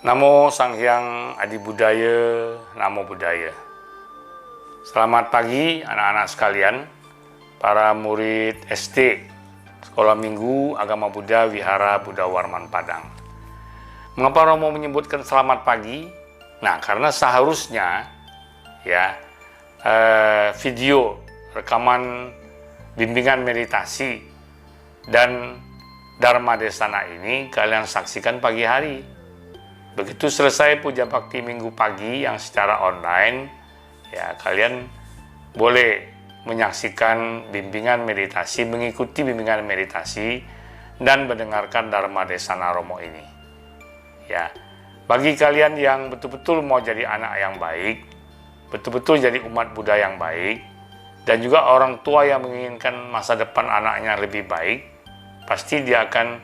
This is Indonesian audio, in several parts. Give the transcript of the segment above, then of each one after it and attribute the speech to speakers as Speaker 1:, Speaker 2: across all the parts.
Speaker 1: Namo Sang Hyang Adi Budaya, Namo Buddhaya. Selamat pagi anak-anak sekalian, para murid SD Sekolah Minggu Agama Buddha Wihara Buddha Warman Padang. Mengapa Romo menyebutkan selamat pagi? Nah, karena seharusnya video rekaman bimbingan meditasi dan Dharma Desana ini kalian saksikan pagi hari. Begitu selesai puja bakti minggu pagi yang secara online, kalian boleh menyaksikan bimbingan meditasi, mengikuti bimbingan meditasi, dan mendengarkan Dharma Desana Romo ini. Bagi kalian yang betul-betul mau jadi anak yang baik, betul-betul jadi umat Buddha yang baik, dan juga orang tua yang menginginkan masa depan anaknya lebih baik, pasti dia akan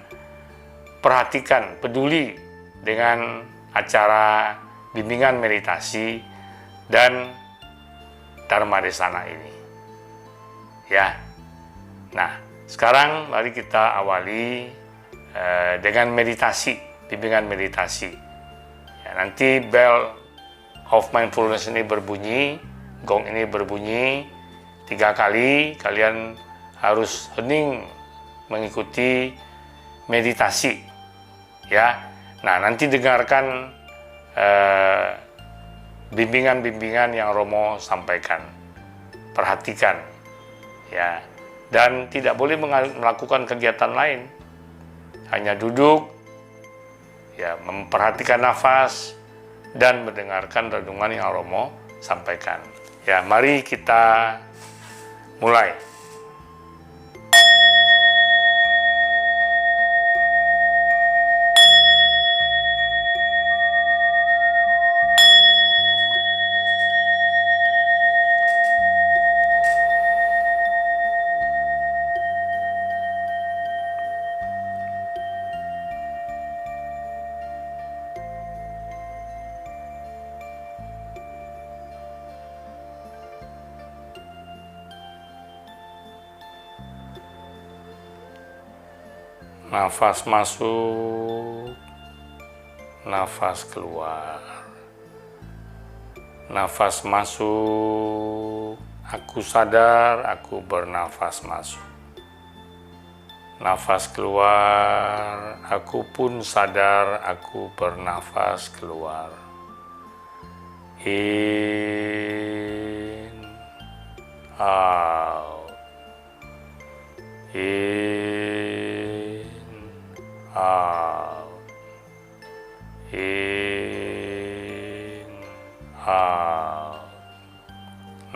Speaker 1: perhatikan, peduli dengan acara bimbingan meditasi dan Dharma Desana ini. Nah, sekarang mari kita awali dengan meditasi, bimbingan meditasi. Nanti bell of mindfulness ini berbunyi, gong ini berbunyi 3 kali, kalian harus hening mengikuti meditasi. Nah, nanti dengarkan bimbingan-bimbingan yang Romo sampaikan. Perhatikan, dan tidak boleh melakukan kegiatan lain. Hanya duduk, memperhatikan nafas dan mendengarkan renungan yang Romo sampaikan. Mari kita mulai. Nafas masuk, nafas keluar. Nafas masuk, aku sadar aku bernafas masuk. Nafas keluar, aku pun sadar aku bernafas keluar. In, out, in, out, in, out.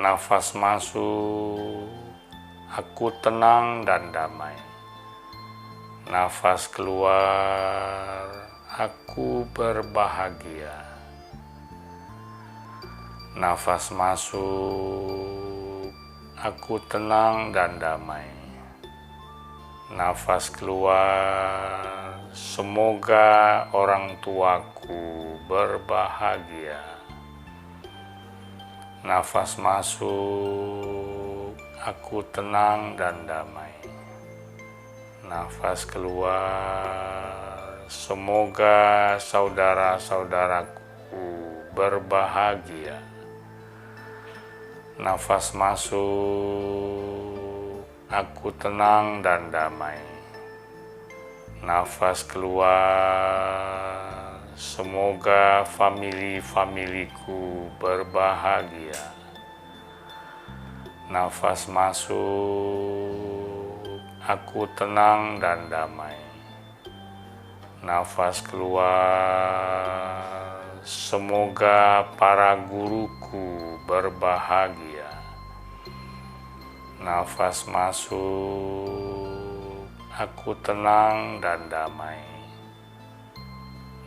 Speaker 1: Nafas masuk, aku tenang dan damai. Nafas keluar, aku berbahagia. Nafas masuk, aku tenang dan damai. Nafas keluar, semoga orang tuaku berbahagia. Nafas masuk, aku tenang dan damai. Nafas keluar, semoga saudara-saudaraku berbahagia. Nafas masuk, aku tenang dan damai. Nafas keluar, semoga famili-familiku berbahagia. Nafas masuk, aku tenang dan damai. Nafas keluar, semoga para guruku berbahagia. Nafas masuk, aku tenang dan damai.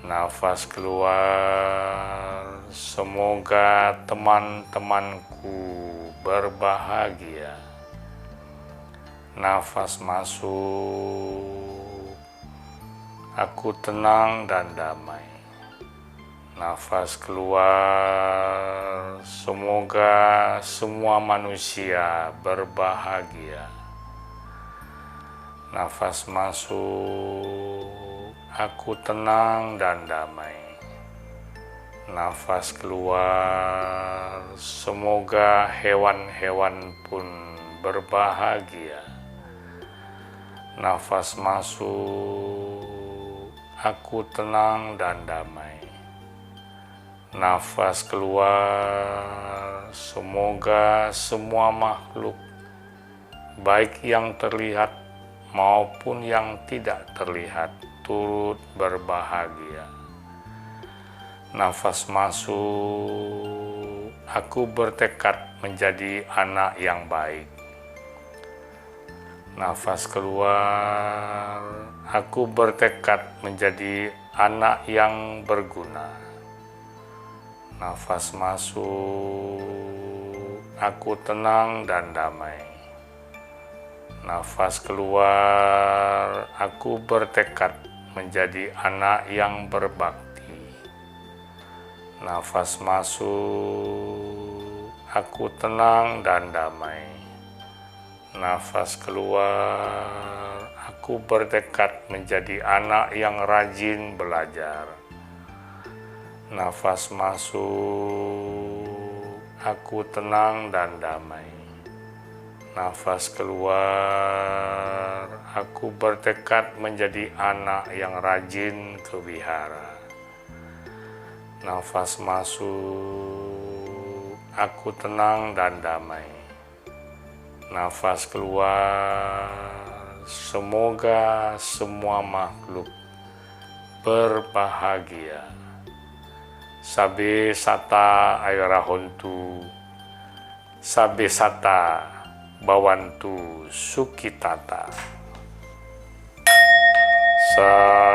Speaker 1: Nafas keluar, semoga teman-temanku berbahagia. Nafas masuk, aku tenang dan damai. Nafas keluar, semoga semua manusia berbahagia. Nafas masuk, aku tenang dan damai. Nafas keluar, semoga hewan-hewan pun berbahagia. Nafas masuk, aku tenang dan damai. Nafas keluar, semoga semua makhluk, baik yang terlihat maupun yang tidak terlihat, turut berbahagia. Nafas masuk, aku bertekad menjadi anak yang baik. Nafas keluar, aku bertekad menjadi anak yang berguna. Nafas masuk, aku tenang dan damai. Nafas keluar, aku bertekad menjadi anak yang berbakti. Nafas masuk, aku tenang dan damai. Nafas keluar, aku bertekad menjadi anak yang rajin belajar. Nafas masuk, aku tenang dan damai. Nafas keluar, aku bertekad menjadi anak yang rajin ke wihara. Nafas masuk, aku tenang dan damai. Nafas keluar, semoga semua makhluk berbahagia. Sabe sata ayarahontu, sabe sata bawantu sukitata. Sadu.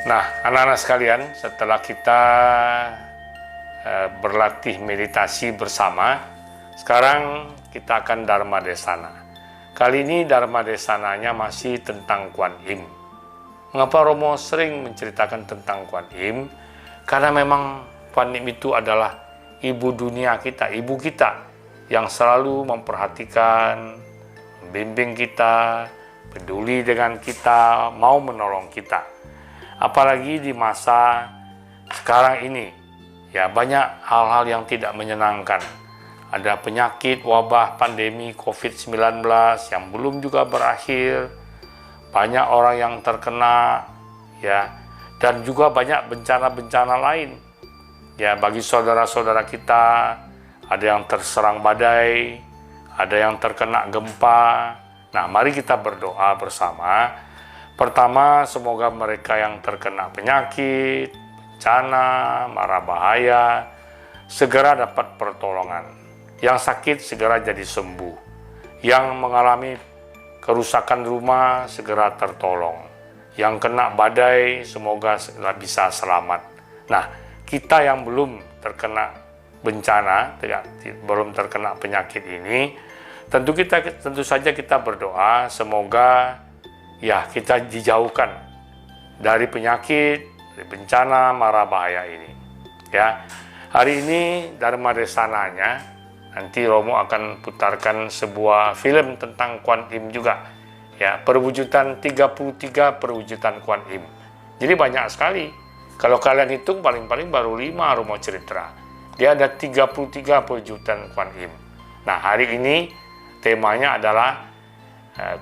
Speaker 1: Nah, anak-anak sekalian, setelah kita berlatih meditasi bersama, sekarang kita akan Dharma Desana. Kali ini Dharma Desananya masih tentang Kuan Im. Mengapa Romo sering menceritakan tentang Kuan Im? Karena memang Kuan Im itu adalah ibu dunia kita, ibu kita yang selalu memperhatikan, membimbing kita, peduli dengan kita, mau menolong kita. Apalagi di masa sekarang ini, ya banyak hal-hal yang tidak menyenangkan. Ada penyakit, wabah, pandemi COVID-19 yang belum juga berakhir. Banyak orang yang terkena, ya, dan juga banyak bencana-bencana lain. Ya, bagi saudara-saudara kita, ada yang terserang badai, ada yang terkena gempa. Nah, mari kita berdoa bersama. Pertama, semoga mereka yang terkena penyakit, bencana, mara bahaya, segera dapat pertolongan. Yang sakit segera jadi sembuh. Yang mengalami kerusakan rumah segera tertolong. Yang kena badai semoga bisa selamat. Nah, kita yang belum terkena bencana, belum terkena penyakit ini, tentu saja kita berdoa semoga ya kita dijauhkan dari penyakit, dari bencana, mara bahaya ini. Ya, hari ini Dharma Desananya, nanti Romo akan putarkan sebuah film tentang Kuan Im juga. Ya, perwujudan 33 perwujudan Kuan Im. Jadi banyak sekali. Kalau kalian hitung paling-paling baru 5 Romo cerita. Dia ada 33 perwujudan Kuan Im. Nah, hari ini temanya adalah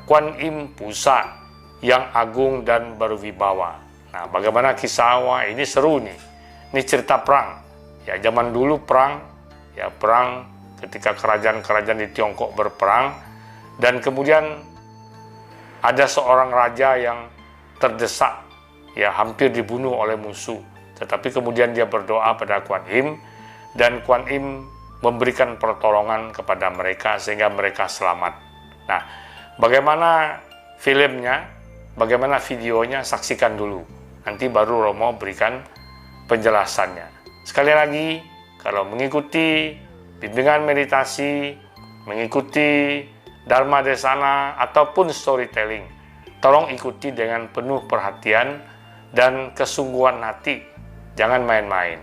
Speaker 1: Kuan Im Pusa yang agung dan berwibawa. Nah, bagaimana kisah awal ini seru nih. Ini cerita perang. Ya, zaman dulu perang, ya perang ketika kerajaan-kerajaan di Tiongkok berperang, dan kemudian ada seorang raja yang terdesak, ya hampir dibunuh oleh musuh. Tetapi kemudian dia berdoa pada Kuan Im, dan Kuan Im memberikan pertolongan kepada mereka sehingga mereka selamat. Nah, bagaimana filmnya? Bagaimana videonya, saksikan dulu. Nanti baru Romo berikan penjelasannya. Sekali lagi, kalau mengikuti bimbingan meditasi, mengikuti Dharma Desana ataupun storytelling, tolong ikuti dengan penuh perhatian dan kesungguhan hati. Jangan main-main.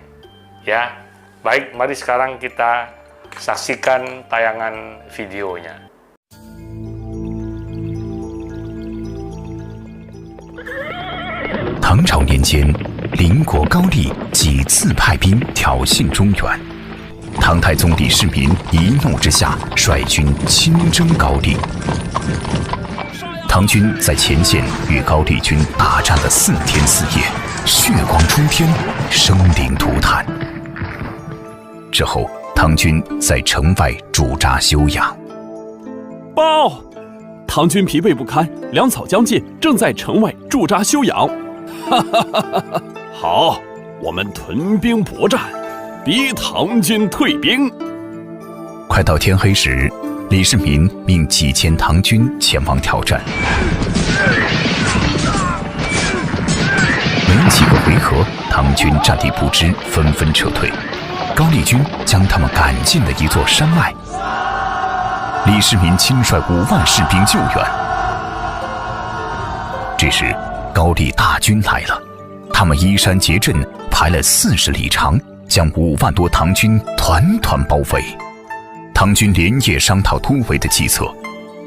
Speaker 1: Ya, Baik, mari sekarang kita saksikan tayangan videonya.
Speaker 2: 唐朝年间，邻国高丽几次派兵挑衅中原，唐太宗李世民一怒之下率军亲征高丽。唐军在前线与高丽军大战了4天4夜，血光冲天，生灵涂炭。之后，唐军在城外驻扎休养。
Speaker 3: 报，唐军疲惫不堪，粮草将尽，正在城外驻扎休养。哈哈哈哈！好，我们屯兵搏战，逼唐军退兵。
Speaker 2: 快到天黑时，李世民命几千唐军前往挑战。没几个回合，唐军战力不支，纷纷撤退。高丽军将他们赶进了一座山脉。李世民亲率5万士兵救援。这时，高丽大军来了，他们依山结阵，排了40里长，将5万多唐军团团包围。唐军连夜商讨突围的计策，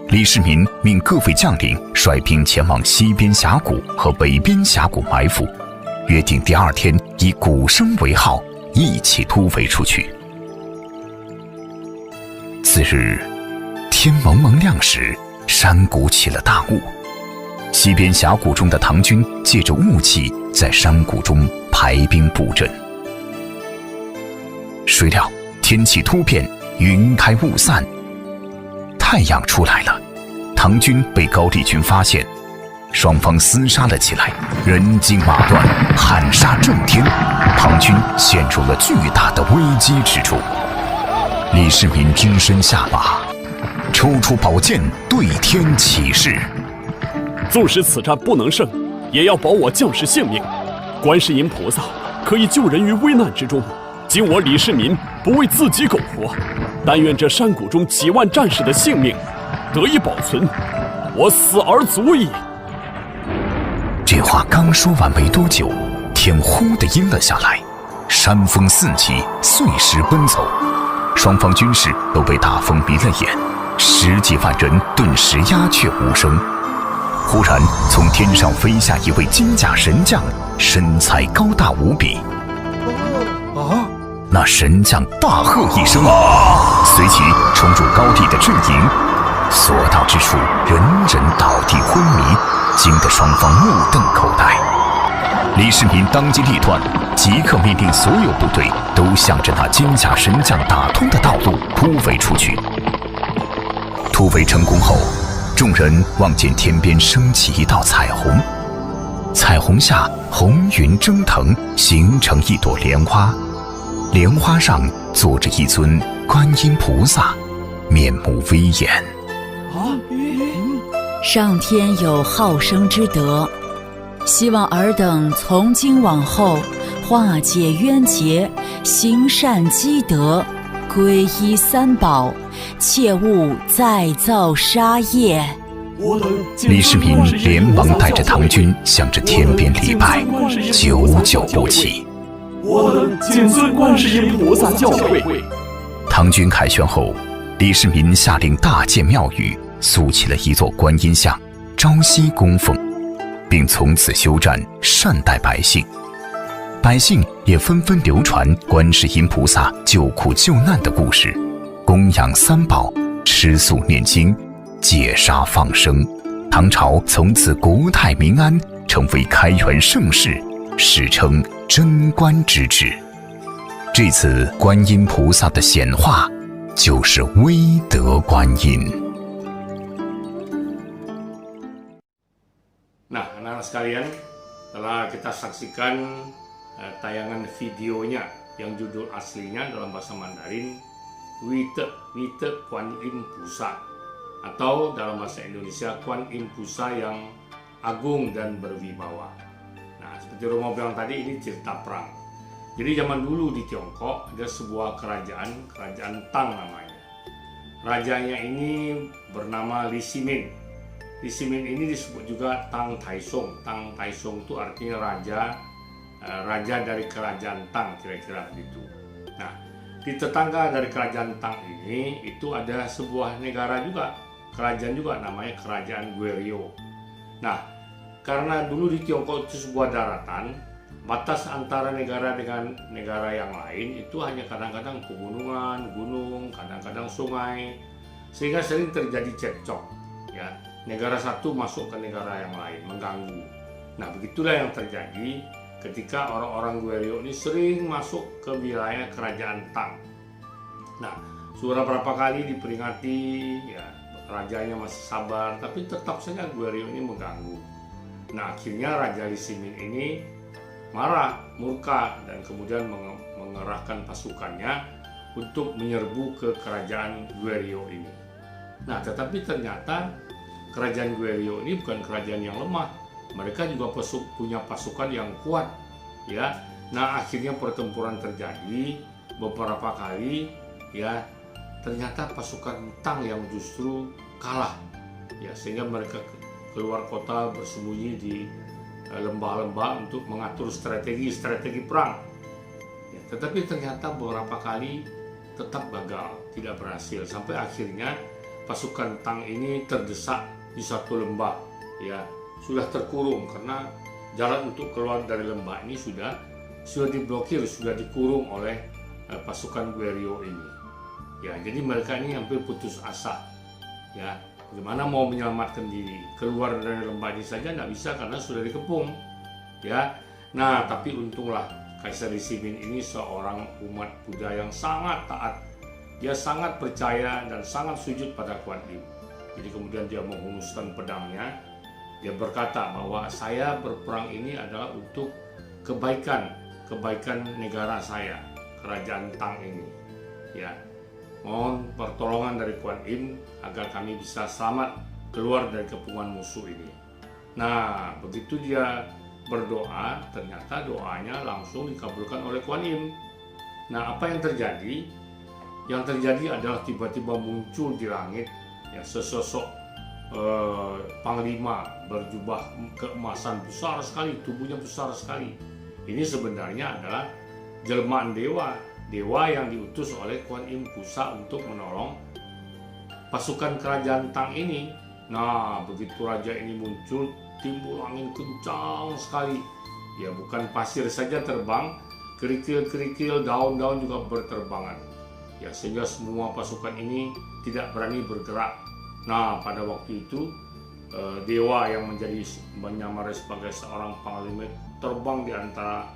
Speaker 2: 李世民命各位将领率兵前往西边峡谷和北边峡谷埋伏，约定第2天以鼓声为号，一起突围出去。次日，天蒙蒙亮时，山谷起了大雾。西边峡谷中的唐军借着雾气，在山谷中排兵布阵。谁料天气突变，云开雾散，太阳出来了。唐军被高丽军发现，双方厮杀了起来，人惊马乱，喊杀震天，唐军陷入了巨大的危机之中。李世民只身下马，抽出宝剑，对天起誓：
Speaker 3: 纵使此战不能胜，也要保我将士性命。观世音菩萨可以救人于危难之中，今我李世民不为自己苟活，但愿这山谷中几万战士的性命得以保存，我死而足矣。
Speaker 2: 这话刚说完没多久，天忽地阴了下来，山风四起，碎石奔走，双方军士都被大风迷了眼，10几万人顿时鸦雀无声。忽然，从天上飞下一位金甲神将，身材高大无比。那神将大喝一声，随即冲入高丽的阵营，所到之处，人人倒地昏迷，惊得双方目瞪口呆。李世民当机立断，即刻命令所有部队都向着那金甲神将打通的道路突围出去。突围成功后，众人望见天边升起一道彩虹，彩虹下红云蒸腾，形成一朵莲花，莲花上坐着一尊观音菩萨，面目威严。
Speaker 4: 上天有好生之德，希望尔等从今往后化解冤结，行善积德，皈依三宝，切勿再造杀业。
Speaker 2: 李世民连忙带着唐军向着天边礼拜，久久不起。
Speaker 3: 我等谨遵观世音菩萨教诲。
Speaker 2: 唐军凯旋后，李世民下令大建庙宇，塑起了一座观音像，朝夕供奉，并从此休战，善待百姓。百姓也纷纷流传观世音菩萨救苦救难的故事，供养三宝，吃素念经，戒杀放生。唐朝从此国泰民安，成为开元盛世，史称贞观之治。这次观音菩萨的显化就是威德观音。
Speaker 1: Nah, anak-anak sekalian, telah kita saksikan tayangan videonya yang judul aslinya dalam bahasa Mandarin Wite Kuan Im Pusa, atau dalam bahasa Indonesia Kuan Im Pusa yang agung dan berwibawa. Nah, seperti Romo bilang tadi, ini cerita perang. Jadi zaman dulu di Tiongkok ada sebuah kerajaan Tang namanya. Rajanya ini bernama Li Shimin. Li Shimin ini disebut juga Tang Taisong. Tang Taisong itu artinya raja dari kerajaan Tang, kira-kira begitu. Nah, di tetangga dari kerajaan Tang ini itu ada sebuah negara juga, kerajaan juga, namanya kerajaan Goryeo. Nah, karena dulu di Tiongkok itu sebuah daratan, batas antara negara dengan negara yang lain itu hanya kadang-kadang pegunungan, gunung, kadang-kadang sungai, sehingga sering terjadi cekcok. Ya, negara satu masuk ke negara yang lain, mengganggu. Nah, begitulah yang terjadi ketika orang-orang Goryeo ini sering masuk ke wilayah kerajaan Tang. Nah, sudah berapa kali diperingati, ya rajanya masih sabar, tapi tetap saja Goryeo ini mengganggu. Nah, akhirnya Raja Li Shimin ini marah, murka, dan kemudian mengerahkan pasukannya untuk menyerbu ke kerajaan Goryeo ini. Nah, tetapi ternyata kerajaan Goryeo ini bukan kerajaan yang lemah. Mereka juga punya pasukan yang kuat, ya. Nah, akhirnya pertempuran terjadi beberapa kali, ya. Ternyata pasukan Tang yang justru kalah, ya, sehingga mereka keluar kota bersembunyi di lembah-lembah untuk mengatur strategi perang. Ya, tetapi ternyata beberapa kali tetap gagal, tidak berhasil, sampai akhirnya pasukan Tang ini terdesak di satu lembah, ya. Sudah terkurung karena jalan untuk keluar dari lembah ini sudah diblokir, sudah dikurung oleh pasukan Goryeo ini. Ya, jadi mereka ini hampir putus asa. Ya, bagaimana mau menyelamatkan diri? Keluar dari lembah ini saja tidak bisa karena sudah dikepung. Ya, nah tapi untunglah Kaisar Li Shimin ini seorang umat Buddha yang sangat taat. Dia sangat percaya dan sangat sujud pada Kuan Yin. Jadi kemudian dia menghunuskan pedangnya. Dia berkata bahwa saya berperang ini adalah untuk kebaikan negara saya, kerajaan Tang ini. Ya, mohon pertolongan dari Kuan Yin agar kami bisa selamat keluar dari kepungan musuh ini. Nah, begitu dia berdoa, ternyata doanya langsung dikabulkan oleh Kuan Yin. Nah, apa yang terjadi? Yang terjadi adalah tiba-tiba muncul di langit, ya, sesosok panglima berjubah keemasan besar sekali, tubuhnya besar sekali. Ini sebenarnya adalah jelmaan dewa yang diutus oleh Kuan Yin Pusa untuk menolong pasukan kerajaan Tang ini. Nah, begitu raja ini muncul, timbul angin kencang sekali. Ya, bukan pasir saja terbang, kerikil-kerikil, daun-daun juga berterbangan. Ya, sehingga semua pasukan ini tidak berani bergerak. Nah, pada waktu itu dewa yang menyamar sebagai seorang panglima terbang di antara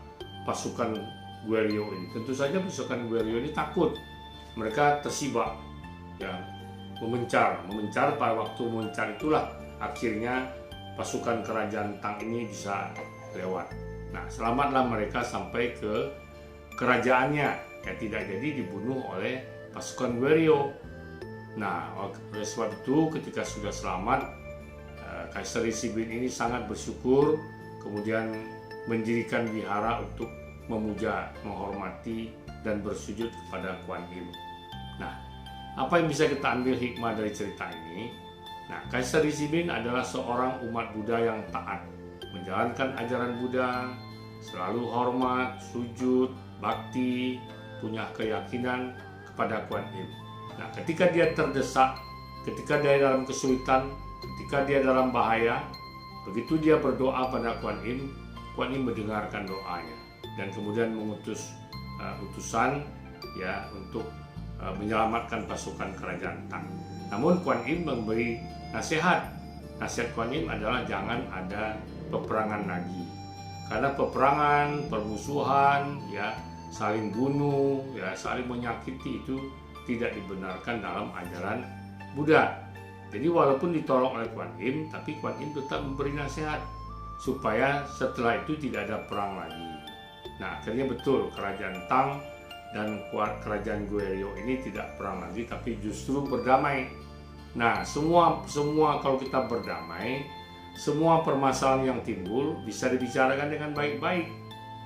Speaker 1: pasukan Goryeo ini. Tentu saja pasukan Goryeo ini takut, mereka tersibak, ya, memencar. Pada waktu memencar itulah akhirnya pasukan kerajaan Tang ini bisa lewat. Nah, selamatlah mereka sampai ke kerajaannya, yang tidak jadi dibunuh oleh pasukan Goryeo. Nah, oleh sebab itu ketika sudah selamat, Kaisar Li Shimin ini sangat bersyukur, kemudian mendirikan wihara untuk memuja, menghormati, dan bersujud kepada Kuan Yin. Nah, apa yang bisa kita ambil hikmah dari cerita ini? Nah, Kaisar Li Shimin adalah seorang umat Buddha yang taat, menjalankan ajaran Buddha, selalu hormat, sujud, bakti, punya keyakinan kepada Kuan Yin. Nah, ketika dia terdesak, ketika dia dalam kesulitan, ketika dia dalam bahaya, begitu dia berdoa pada Kuan Yin mendengarkan doanya dan kemudian mengutus utusan, ya, untuk menyelamatkan pasukan kerajaan Tang. Namun Kuan Yin memberi nasihat. Nasihat Kuan Yin adalah jangan ada peperangan lagi. Karena peperangan, permusuhan, ya, saling bunuh, ya, saling menyakiti itu tidak dibenarkan dalam ajaran Buddha. Jadi walaupun ditolong oleh Kuan Yin, tapi Kuan Yin tetap memberi nasihat supaya setelah itu tidak ada perang lagi. Nah, akhirnya betul kerajaan Tang dan kerajaan Goryeo ini tidak perang lagi, tapi justru berdamai. Nah, semua kalau kita berdamai, semua permasalahan yang timbul bisa dibicarakan dengan baik-baik.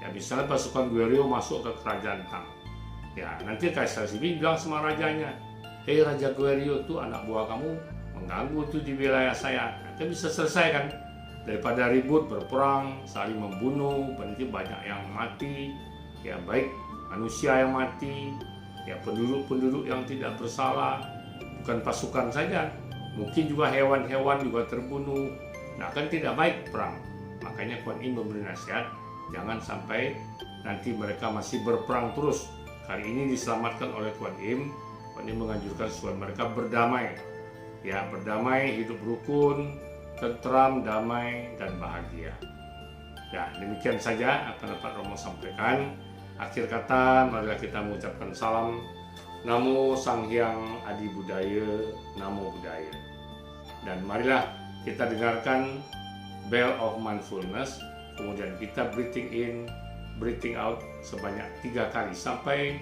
Speaker 1: Ya, misalnya pasukan Goryeo masuk ke kerajaan Tang. Ya, nanti Kaisar Shimin bilang sama rajanya, "Hei Raja Goryeo tuh anak buah kamu mengganggu tuh di wilayah saya." Nanti bisa selesai kan? Daripada ribut, berperang, saling membunuh, nanti banyak yang mati. Ya baik, manusia yang mati, ya penduduk-penduduk yang tidak bersalah, bukan pasukan saja, mungkin juga hewan-hewan juga terbunuh. Nah, kan tidak baik perang. Makanya Kuan Yin memberi nasihat, jangan sampai nanti mereka masih berperang terus. Kali ini diselamatkan oleh Kuan Yin. Kuan Yin menganjurkan supaya mereka berdamai. Ya, berdamai, hidup rukun, tentram, damai, dan bahagia. Ya, demikian saja apa yang dapat Romo sampaikan. Akhir kata, marilah kita mengucapkan salam. Namo Sang Hyang Adi Budaya, Namo Buddhaya. Dan marilah kita dengarkan Bell of Mindfulness, kemudian kita breathing in, breathing out sebanyak 3 kali sampai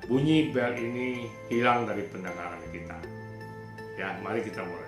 Speaker 1: bunyi bell ini hilang dari pendengaran kita. Ya, mari kita mulai.